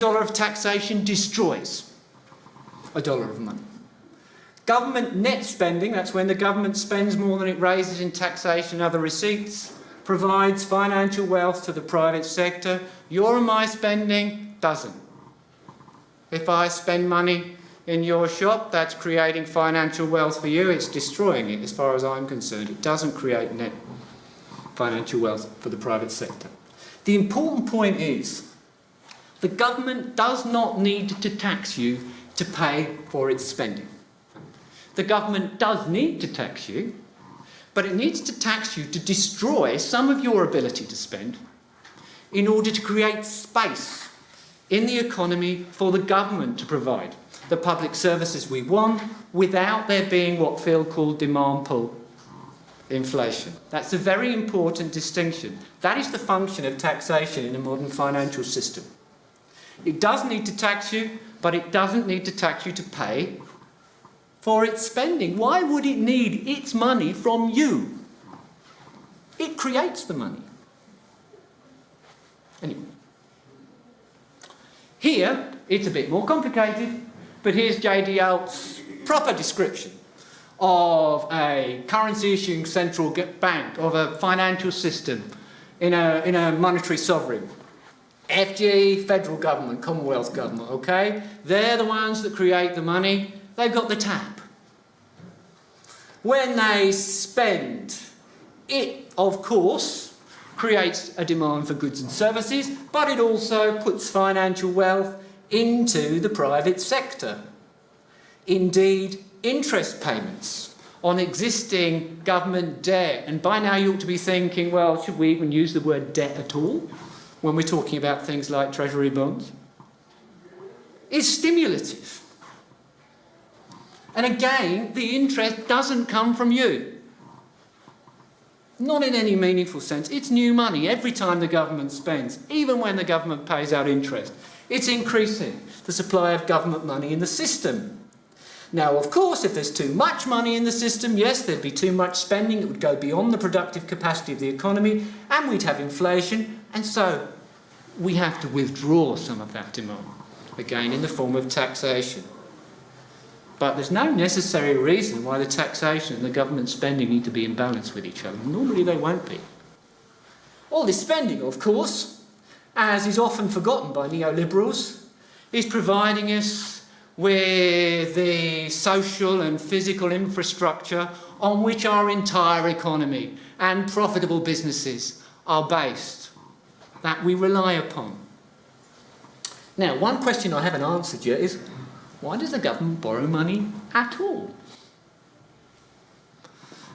dollar of taxation destroys a dollar of money. Government net spending, that's when the government spends more than it raises in taxation and other receipts, provides financial wealth to the private sector. Your and my spending doesn't. If I spend money in your shop, that's creating financial wealth for you. It's destroying it as far as I'm concerned. It doesn't create net financial wealth for the private sector. The important point is the government does not need to tax you to pay for its spending. The government does need to tax you, but it needs to tax you to destroy some of your ability to spend in order to create space in the economy for the government to provide the public services we want without there being what Phil called demand pull inflation. That's a very important distinction. That is the function of taxation in a modern financial system. It does need to tax you, but it doesn't need to tax you to pay for its spending. Why would it need its money from you? It creates the money. Anyway. Here, it's a bit more complicated, but here's J.D. Alt's proper description of a currency issuing central bank, of a financial system in a monetary sovereign. FG, federal government, Commonwealth government, okay? They're the ones that create the money. They've got the tap. When they spend, it, of course, creates a demand for goods and services, but it also puts financial wealth into the private sector. Indeed, interest payments on existing government debt, and by now you ought to be thinking, well, should we even use the word debt at all when we're talking about things like treasury bonds? Is stimulative. And again, the interest doesn't come from you. Not in any meaningful sense. It's new money every time the government spends, even when the government pays out interest. It's increasing the supply of government money in the system. Now, of course, if there's too much money in the system, yes, there'd be too much spending. It would go beyond the productive capacity of the economy, and we'd have inflation, and so we have to withdraw some of that demand, again, in the form of taxation. But there's no necessary reason why the taxation and the government spending need to be in balance with each other. Normally they won't be. All this spending, of course, as is often forgotten by neoliberals, is providing us with the social and physical infrastructure on which our entire economy and profitable businesses are based, that we rely upon. Now, one question I haven't answered yet is, why does the government borrow money at all?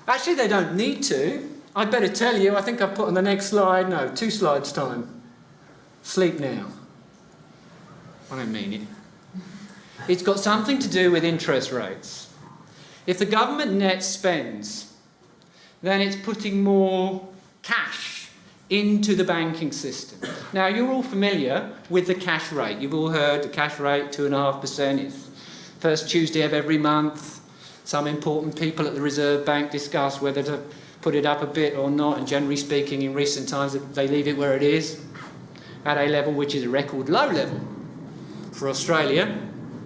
Actually, they don't need to. I'd better tell you, I think I've put on the next slide, no, 2 slides time. Sleep now. I don't mean it. It's got something to do with interest rates. If the government net spends, then it's putting more cash into the banking system. Now, you're all familiar with the cash rate. You've all heard the cash rate, 2.5%. It's first Tuesday of every month. Some important people at the Reserve Bank discuss whether to put it up a bit or not, and generally speaking, in recent times, they leave it where it is, at a level which is a record low level for Australia,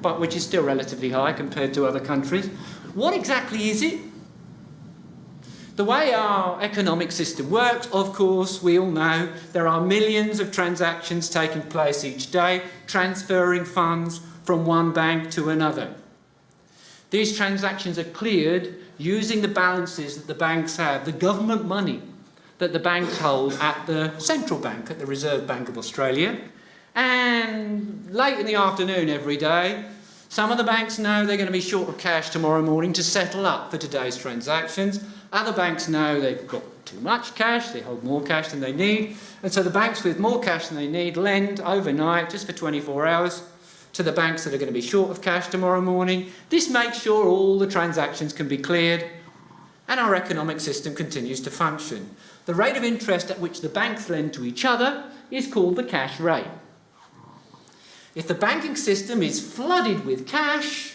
but which is still relatively high compared to other countries. What exactly is it? The way our economic system works, of course, we all know there are millions of transactions taking place each day, transferring funds from one bank to another. These transactions are cleared using the balances that the banks have, the government money that the banks hold at the central bank, at the Reserve Bank of Australia. And late in the afternoon every day, some of the banks know they're going to be short of cash tomorrow morning to settle up for today's transactions. Other banks know they've got too much cash, they hold more cash than they need, and so the banks with more cash than they need lend overnight, just for 24 hours, to the banks that are going to be short of cash tomorrow morning. This makes sure all the transactions can be cleared, and our economic system continues to function. The rate of interest at which the banks lend to each other is called the cash rate. If the banking system is flooded with cash,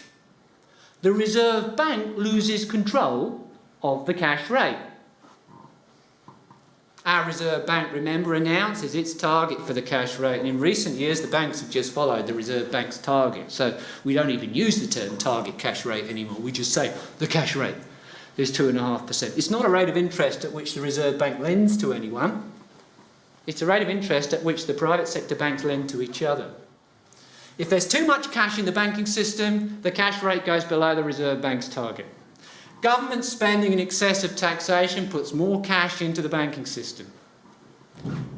the Reserve Bank loses control of the cash rate. Our Reserve Bank, remember, announces its target for the cash rate, and in recent years the banks have just followed the Reserve Bank's target. So we don't even use the term target cash rate anymore. We just say the cash rate is 2.5%. It's not a rate of interest at which the Reserve Bank lends to anyone. It's a rate of interest at which the private sector banks lend to each other. If there's too much cash in the banking system, the cash rate goes below the Reserve Bank's target. Government spending in excess of taxation puts more cash into the banking system.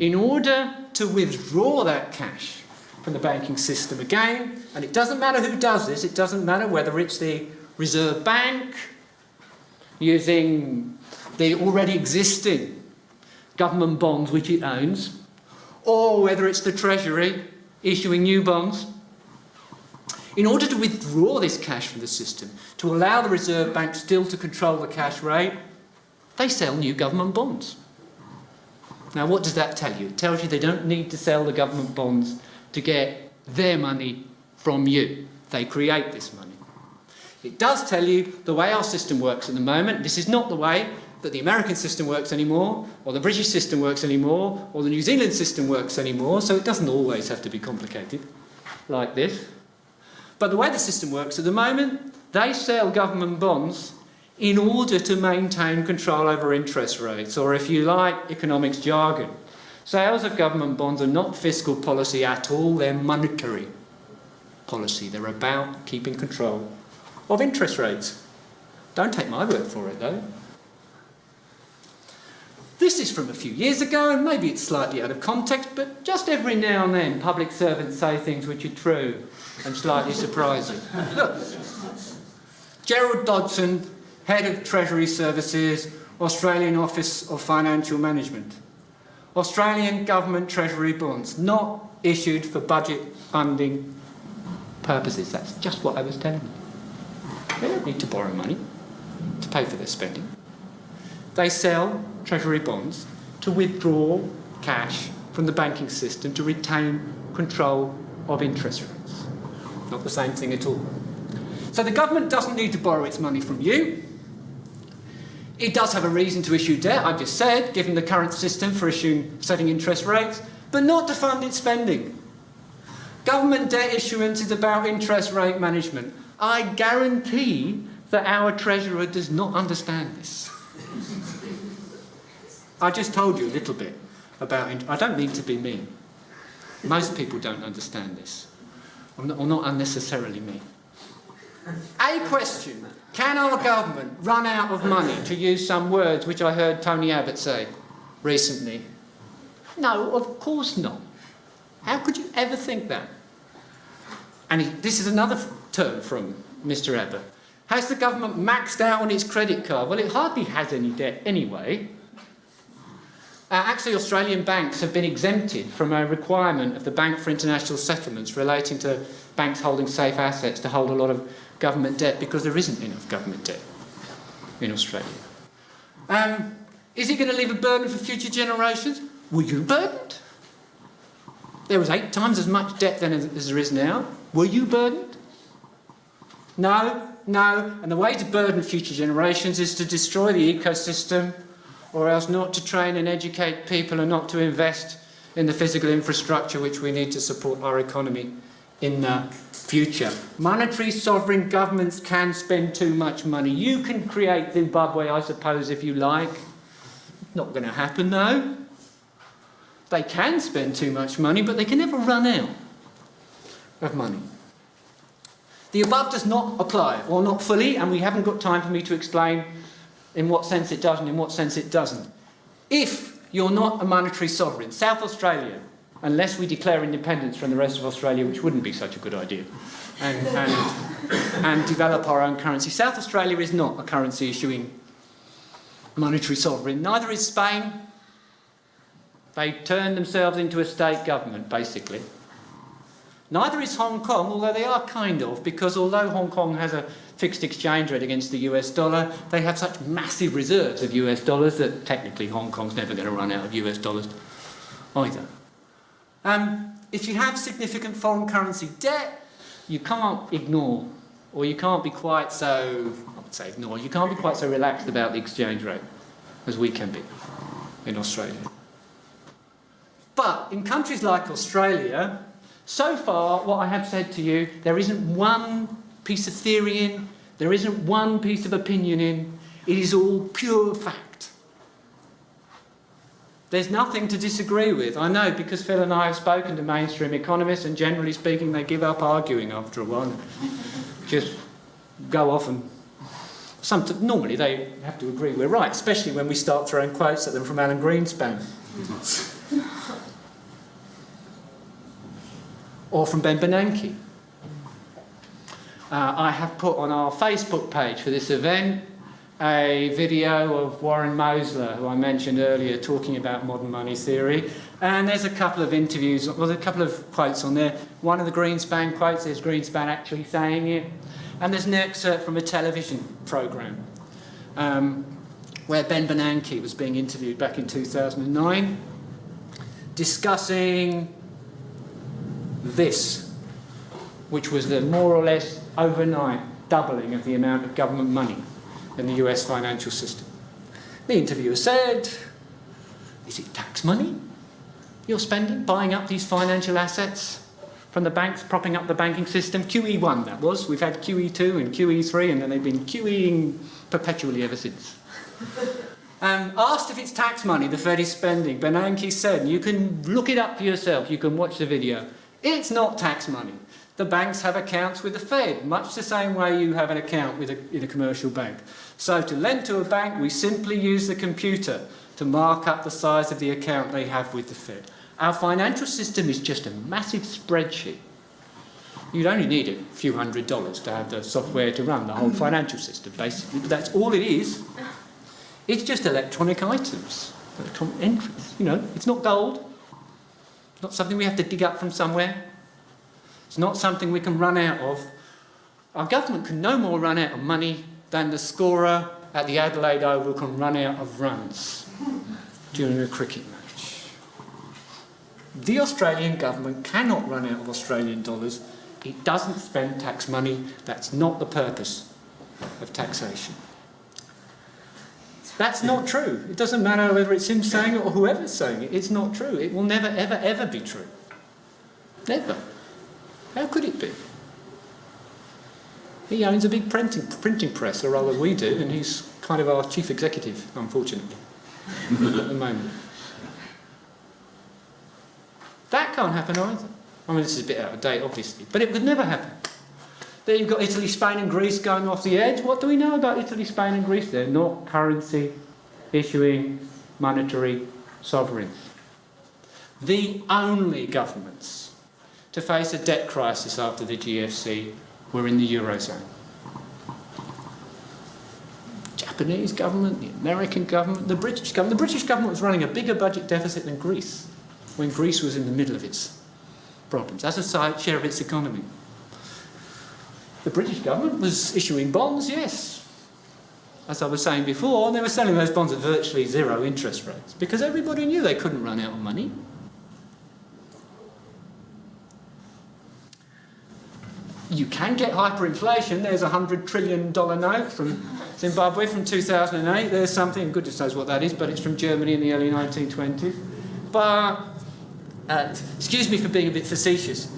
In order to withdraw that cash from the banking system again, and it doesn't matter who does this, it doesn't matter whether it's the Reserve Bank using the already existing government bonds which it owns, or whether it's the Treasury issuing new bonds. In order to withdraw this cash from the system, to allow the Reserve Bank still to control the cash rate, they sell new government bonds. Now, what does that tell you? It tells you they don't need to sell the government bonds to get their money from you. They create this money. It does tell you the way our system works at the moment. This is not the way that the American system works anymore, or the British system works anymore, or the New Zealand system works anymore, so it doesn't always have to be complicated like this. But the way the system works at the moment, they sell government bonds in order to maintain control over interest rates, or if you like, economics jargon. Sales of government bonds are not fiscal policy at all, they're monetary policy. They're about keeping control of interest rates. Don't take my word for it, though. This is from a few years ago, and maybe it's slightly out of context, but just every now and then public servants say things which are true and slightly surprising. Look, Gerald Dodson, Head of Treasury Services, Australian Office of Financial Management. Australian government treasury bonds, not issued for budget funding purposes. That's just what I was telling you. They don't need to borrow money to pay for their spending. They sell treasury bonds to withdraw cash from the banking system to retain control of interest rates. Not the same thing at all. So the government doesn't need to borrow its money from you. It does have a reason to issue debt, I've just said, given the current system for setting interest rates, but not to fund its spending. Government debt issuance is about interest rate management. I guarantee that our Treasurer does not understand this. I just told you a little bit about it. I don't mean to be mean. Most people don't understand this. I'm not unnecessarily mean. A question: can our government run out of money, to use some words which I heard Tony Abbott say recently? No, of course not. How could you ever think that? And this is another term from Mr. Abbott. Has the government maxed out on its credit card? Well, it hardly has any debt anyway. Actually, Australian banks have been exempted from a requirement of the Bank for International Settlements relating to banks holding safe assets to hold a lot of government debt, because there isn't enough government debt in Australia. Is it going to leave a burden for future generations? Were you burdened? There was 8 times as much debt then as there is now. Were you burdened? No. And the way to burden future generations is to destroy the ecosystem, or else not to train and educate people and not to invest in the physical infrastructure which we need to support our economy in the future. Monetary sovereign governments can spend too much money. You can create Zimbabwe, I suppose, if you like. Not going to happen, though. They can spend too much money, but they can never run out of money. The above does not apply, or not fully, and we haven't got time for me to explain in what sense it does and in what sense it doesn't. If you're not a monetary sovereign, South Australia, unless we declare independence from the rest of Australia, which wouldn't be such a good idea, and develop our own currency. South Australia is not a currency issuing monetary sovereign. Neither is Spain. They turned themselves into a state government, basically. Neither is Hong Kong, although they are kind of, because although Hong Kong has a fixed exchange rate against the US dollar, they have such massive reserves of US dollars that technically Hong Kong's never going to run out of US dollars either. If you have significant foreign currency debt, you can't ignore, or you can't be quite so, I would say ignore, you can't be quite so relaxed about the exchange rate as we can be in Australia. But in countries like Australia, so far what I have said to you, there isn't one piece of theory in, there isn't one piece of opinion in, it is all pure fact. There's nothing to disagree with. I know, because Phil and I have spoken to mainstream economists, and generally speaking they give up arguing after a while. Just go off and... normally they have to agree we're right, especially when we start throwing quotes at them from Alan Greenspan. Or from Ben Bernanke. I have put on our Facebook page for this event a video of Warren Mosler, who I mentioned earlier, talking about modern money theory. And there's a couple of interviews, well, there's a couple of quotes on there. One of the Greenspan quotes, there's Greenspan actually saying it. And there's an excerpt from a television programme where Ben Bernanke was being interviewed back in 2009, discussing this, which was the more or less overnight doubling of the amount of government money in the US financial system. The interviewer said, is it tax money you're spending, buying up these financial assets from the banks, propping up the banking system? QE1 that was. We've had QE2 and QE3, and then they've been QEing perpetually ever since. Asked if it's tax money the Fed is spending, Bernanke said, you can look it up for yourself, you can watch the video. It's not tax money. The banks have accounts with the Fed, much the same way you have an account with in a commercial bank. So to lend to a bank, we simply use the computer to mark up the size of the account they have with the Fed. Our financial system is just a massive spreadsheet. You'd only need a few $100s to have the software to run the whole financial system, basically. But that's all it is. It's just electronic items, electronic entries. You know, it's not gold. It's not something we have to dig up from somewhere. It's not something we can run out of. Our government can no more run out of money than the scorer at the Adelaide Oval can run out of runs during a cricket match. The Australian government cannot run out of Australian dollars. It doesn't spend tax money. That's not the purpose of taxation. That's not true. It doesn't matter whether it's him saying it or whoever's saying it. It's not true. It will never, ever, ever be true. Never. How could it be? He owns a big printing press, or rather we do, and he's kind of our chief executive, unfortunately, at the moment. That can't happen either. I mean, this is a bit out of date, obviously, but it would never happen. There you've got Italy, Spain and Greece going off the edge. What do we know about Italy, Spain and Greece? They're not currency issuing monetary sovereigns. The only governments to face a debt crisis after the GFC were in the Eurozone. Japanese government, the American government, the British government. The British government was running a bigger budget deficit than Greece when Greece was in the middle of its problems, as a share of its economy. The British government was issuing bonds, yes. As I was saying before, they were selling those bonds at virtually zero interest rates because everybody knew they couldn't run out of money. You can get hyperinflation. There's a $100 trillion note from Zimbabwe from 2008. There's something, goodness knows what that is, but it's from Germany in the early 1920s. But, excuse me for being a bit facetious,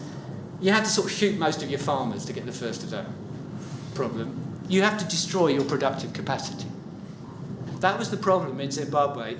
you have to sort of shoot most of your farmers to get the first of that problem. You have to destroy your productive capacity. That was the problem in Zimbabwe.